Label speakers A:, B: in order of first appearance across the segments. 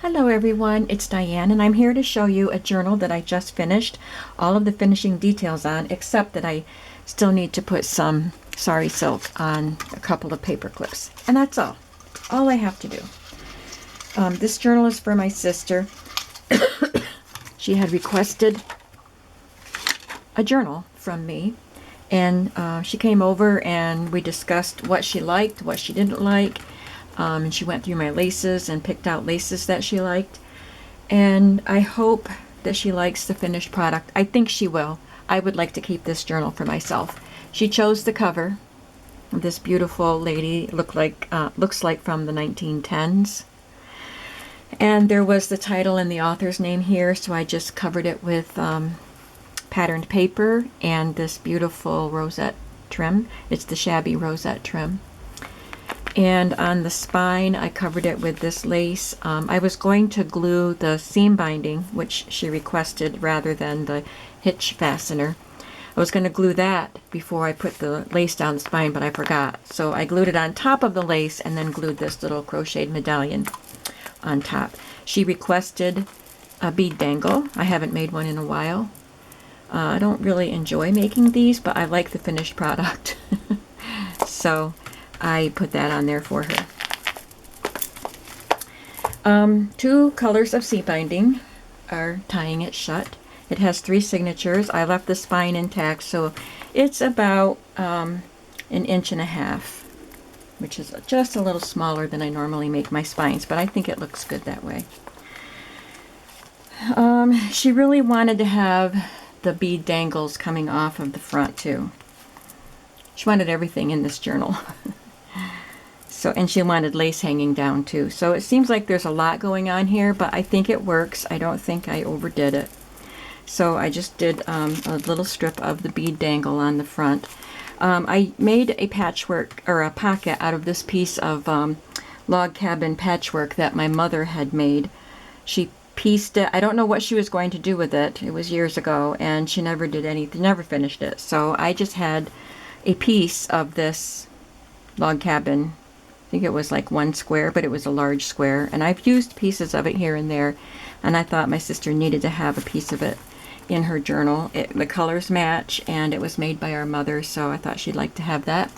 A: Hello everyone, it's Diane and I'm here to show you a journal that I just finished all of the finishing details on, except that I still need to put some sari silk on a couple of paper clips. And that's all I have to do. This journal is for my sister. She had requested a journal from me, and she came over and we discussed what she liked, what she didn't like. And she went through my laces and picked out laces that she liked. And I hope that she likes the finished product. I think she will. I would like to keep this journal for myself. She chose the cover. This beautiful lady looks like from the 1910s. And there was the title and the author's name here, so I just covered it with patterned paper and this beautiful rosette trim. It's the shabby rosette trim. And on the spine, I covered it with this lace. I was going to glue the seam binding, which she requested, rather than the hitch fastener. I was going to glue that before I put the lace down the spine, but I forgot. So I glued it on top of the lace and then glued this little crocheted medallion on top. She requested a bead dangle. I haven't made one in a while. I don't really enjoy making these, but I like the finished product. So I put that on there for her. Two colors of seam binding are tying it shut. It has 3 signatures. I left the spine intact, so it's about 1.5 inches, which is just a little smaller than I normally make my spines, but I think it looks good that way. She really wanted to have the bead dangles coming off of the front too. She wanted everything in this journal. So, and she wanted lace hanging down too. So it seems like there's a lot going on here, but I think it works. I don't think I overdid it. So I just did a little strip of the bead dangle on the front. I made a patchwork or a pocket out of this piece of log cabin patchwork that my mother had made. She pieced it. I don't know what she was going to do with it. It was years ago, and she never did anything, never finished it. So I just had a piece of this log cabin. I think it was like 1 square, but it was a large square. And I've used pieces of it here and there, and I thought my sister needed to have a piece of it in her journal. The colors match, and it was made by our mother, so I thought she'd like to have that.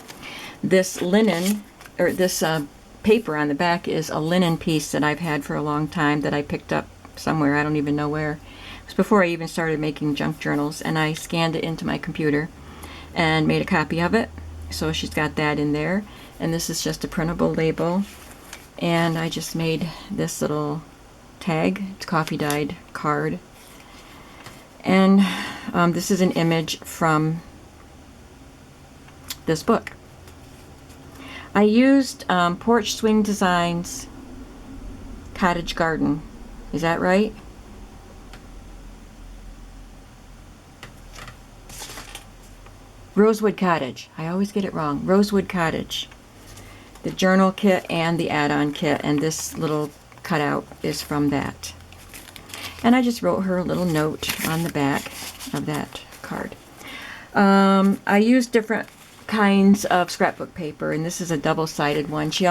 A: This linen, or this paper on the back, is a linen piece that I've had for a long time that I picked up somewhere. I don't even know where. It was before I even started making junk journals, and I scanned it into my computer and made a copy of it. So she's got that in there. And this is just a printable label. And I just made this little tag. It's coffee dyed card. And this is an image from this book. I used Porch Swing Designs Cottage Garden. Is that right? Rosewood Cottage. I always get it wrong. Rosewood Cottage. The journal kit and the add-on kit, and this little cutout is from that. And I just wrote her a little note on the back of that card. I used different kinds of scrapbook paper, and this is a double-sided one. She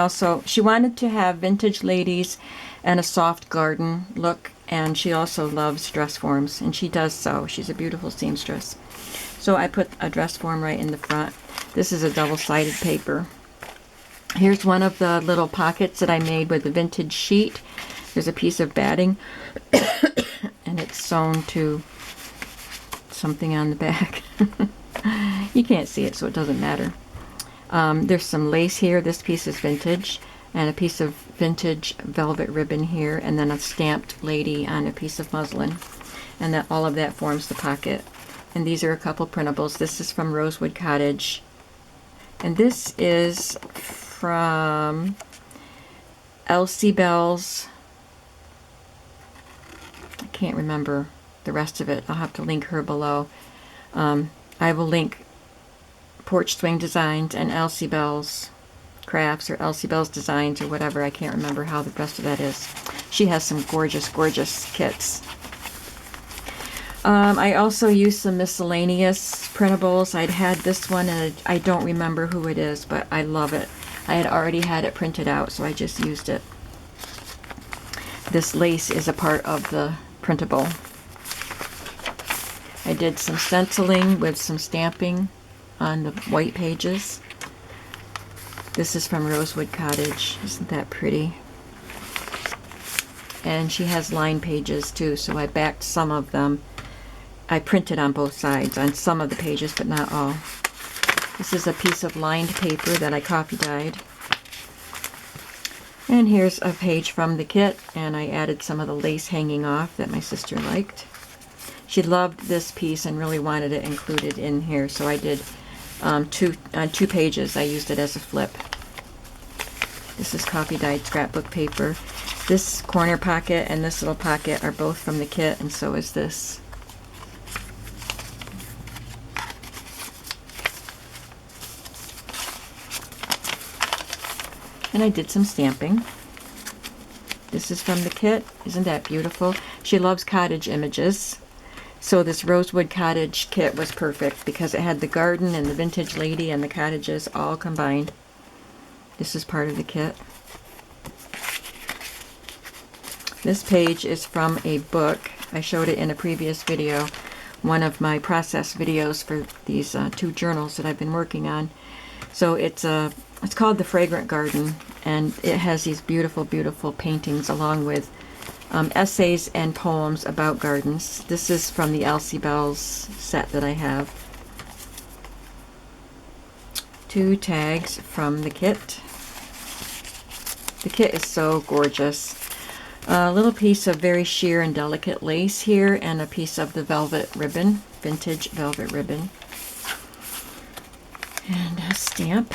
A: wanted to have vintage ladies and a soft garden look, and she also loves dress forms, and she does so. She's a beautiful seamstress. So I put a dress form right in the front. This is a double-sided paper. Here's one of the little pockets that I made with a vintage sheet. There's a piece of batting, and it's sewn to something on the back. You can't see it, so it doesn't matter. There's some lace here. This piece is vintage, and a piece of vintage velvet ribbon here, and then a stamped lady on a piece of muslin. And that all of that forms the pocket. And these are a couple printables. This is from Rosewood Cottage. And this is from Elsie Bell's. I can't remember the rest of it. I'll have to link her below. I will link Porch Swing Designs and Elsie Bell's Crafts, or Elsie Bell's Designs, or whatever. I can't remember how the rest of that is. She has some gorgeous, gorgeous kits. I also used some miscellaneous printables. I'd had this one, and I don't remember who it is, but I love it. I had already had it printed out, so I just used it. this lace is a part of the printable. I did some stenciling with some stamping on the white pages. This is from Rosewood Cottage. Isn't that pretty? And she has line pages too, so I backed some of them. I printed on both sides, on some of the pages, but not all. This is a piece of lined paper that I copy dyed. And here's a page from the kit, and I added some of the lace hanging off that my sister liked. She loved this piece and really wanted it included in here, so I did on 2 pages. I used it as a flip. This is copy dyed scrapbook paper. This corner pocket and this little pocket are both from the kit, and so is this. And I did some stamping. This is from the kit. Isn't that beautiful? She loves cottage images. So this Rosewood Cottage kit was perfect because it had the garden and the vintage lady and the cottages all combined. This is part of the kit. This page is from a book. I showed it in a previous video, one of my process videos for these 2 journals that I've been working on. So it's called The Fragrant Garden, and it has these beautiful, beautiful paintings along with essays and poems about gardens. This is from the Elsie Bells set that I have. 2 tags from the kit. The kit is so gorgeous. A little piece of very sheer and delicate lace here, and a piece of the velvet ribbon, vintage velvet ribbon. And a stamp.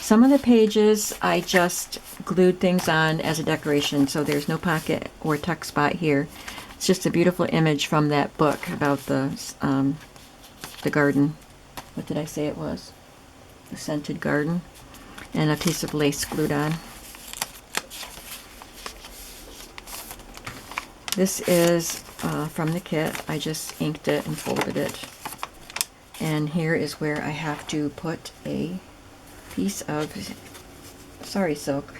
A: Some of the pages I just glued things on as a decoration, so there's no pocket or tuck spot here. It's just a beautiful image from that book about the garden. What did I say it was? The scented garden. And a piece of lace glued on. This is from the kit. I just inked it and folded it. And here is where I have to put a piece of sari silk.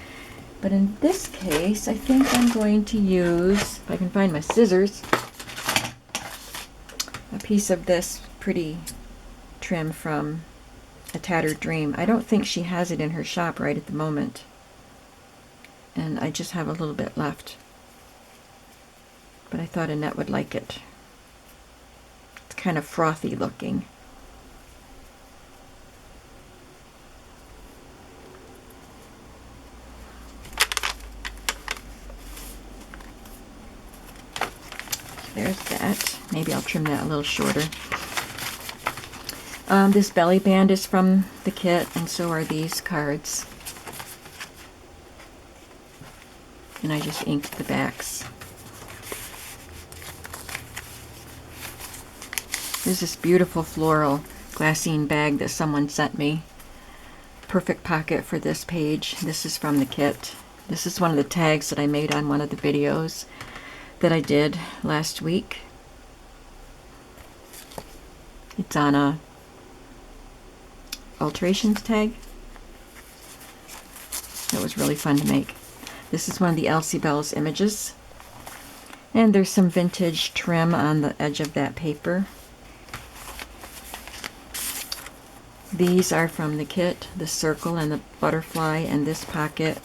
A: But in this case, I think I'm going to use, if I can find my scissors, a piece of this pretty trim from A Tattered Dream. I don't think she has it in her shop right at the moment. And I just have a little bit left. But I thought Annette would like it. It's kind of frothy looking. There's that. Maybe I'll trim that a little shorter. This belly band is from the kit, and so are these cards. And I just inked the backs. There's this beautiful floral glassine bag that someone sent me. Perfect pocket for this page. This is from the kit. This is one of the tags that I made on one of the videos that I did last week. It's on a alterations tag. That was really fun to make. This is one of the Elsie Bells images. And there's some vintage trim on the edge of that paper. These are from the kit, the circle and the butterfly and this pocket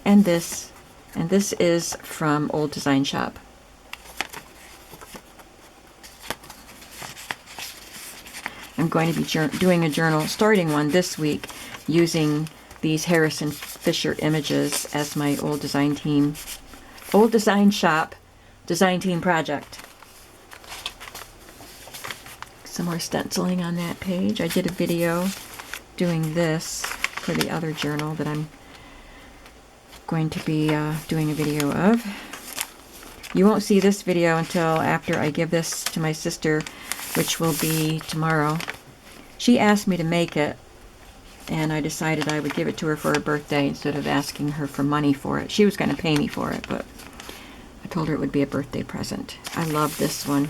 A: and this. And this is from Old Design Shop. I'm going to be doing a journal, starting one this week, using these Harrison Fisher images as my Old Design Shop design team project. Some more stenciling on that page. I did a video doing this for the other journal that I'm going to be doing a video of. You won't see this video until after I give this to my sister, which will be tomorrow. She asked me to make it, and I decided I would give it to her for her birthday instead of asking her for money for it. She was going to pay me for it, but I told her it would be a birthday present. I love this one.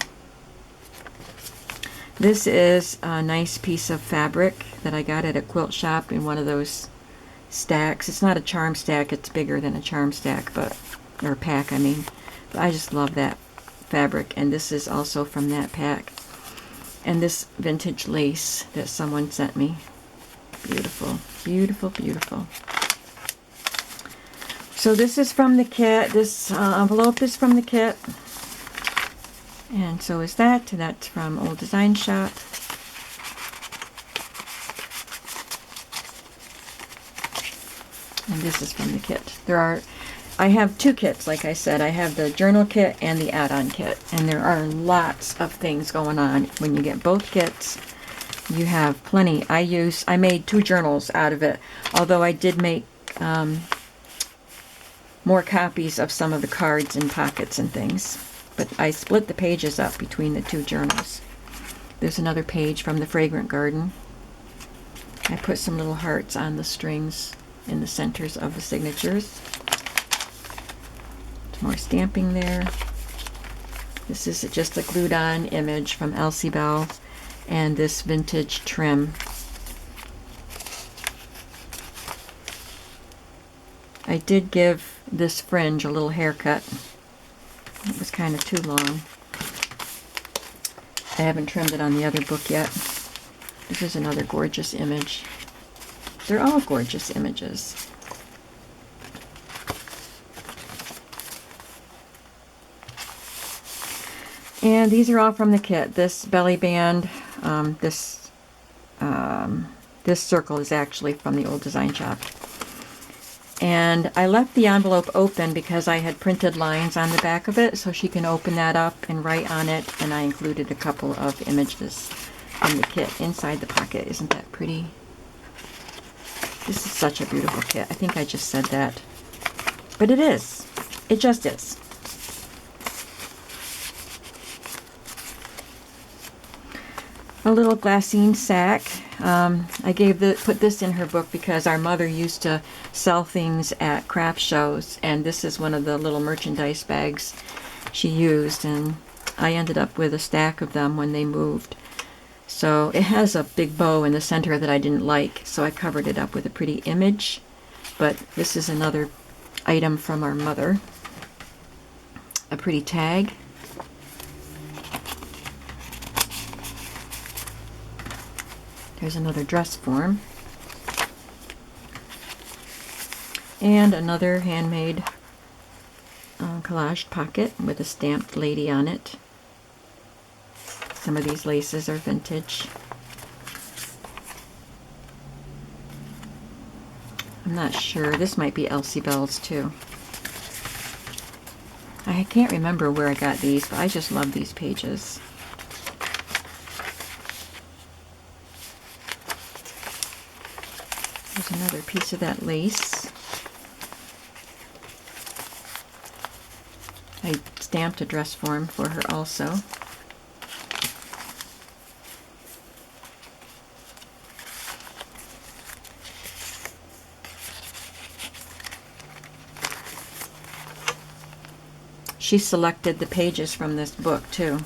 A: This is a nice piece of fabric that I got at a quilt shop in one of those stacks. It's not a charm stack, it's bigger than a charm stack, but or pack, I mean. But I just love that fabric, and this is also from that pack. And this vintage lace that someone sent me. Beautiful, beautiful, beautiful. So this is from the kit. This envelope is from the kit. And so is that. That's from Old Design Shop. And this is from the kit. I have two kits, like I said. I have the journal kit and the add-on kit. And there are lots of things going on. When you get both kits, you have plenty. I made 2 journals out of it. Although I did make more copies of some of the cards and pockets and things. But I split the pages up between the 2 journals. There's another page from the Fragrant Garden. I put some little hearts on the strings in the centers of the signatures. More stamping there. This is just a glued on image from Elsie Bell and this vintage trim. I did give this fringe a little haircut. It was kind of too long. I haven't trimmed it on the other book yet. This is another gorgeous image. They're all gorgeous images. And these are all from the kit. This belly band, this circle is actually from the Old Design Shop. And I left the envelope open because I had printed lines on the back of it, so she can open that up and write on it. And I included a couple of images from the kit inside the pocket. Isn't that pretty? This is such a beautiful kit. I think I just said that. But it is. It just is. A little glassine sack. I put this in her book because our mother used to sell things at craft shows, and this is one of the little merchandise bags she used, and I ended up with a stack of them when they moved. So it has a big bow in the center that I didn't like, so I covered it up with a pretty image. But this is another item from our mother. A pretty tag. Here's another dress form. And another handmade collaged pocket with a stamped lady on it. Some of these laces are vintage. I'm not sure. This might be Elsie Bell's too. I can't remember where I got these, but I just love these pages. There's another piece of that lace. I stamped a dress form for her also. She selected the pages from this book too.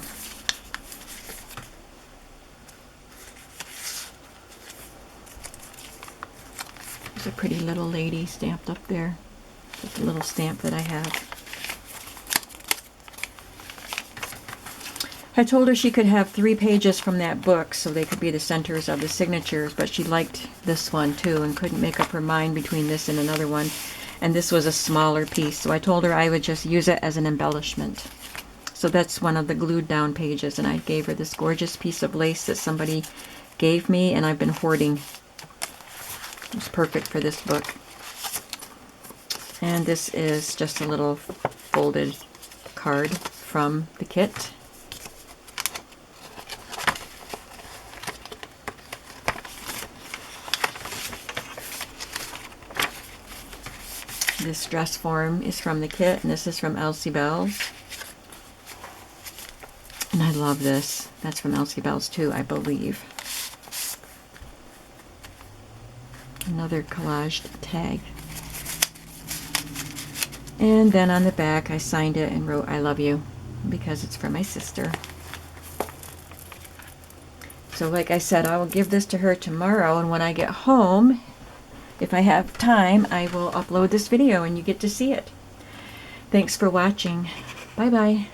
A: There's a pretty little lady stamped up there. Just a little stamp that I have. I told her she could have 3 pages from that book so they could be the centers of the signatures, but she liked this one too and couldn't make up her mind between this and another one. And this was a smaller piece, so I told her I would just use it as an embellishment. So that's one of the glued down pages, and I gave her this gorgeous piece of lace that somebody gave me, and I've been hoarding. It's perfect for this book. And this is just a little folded card from the kit. This dress form is from the kit, and this is from Elsie Bell's. And I love this. That's from Elsie Bell's too, I believe. Another collaged tag. And then on the back I signed it and wrote I love you because it's for my sister. So like I said, I will give this to her tomorrow, and when I get home, if I have time, I will upload this video and you get to see it. Thanks for watching. Bye-bye.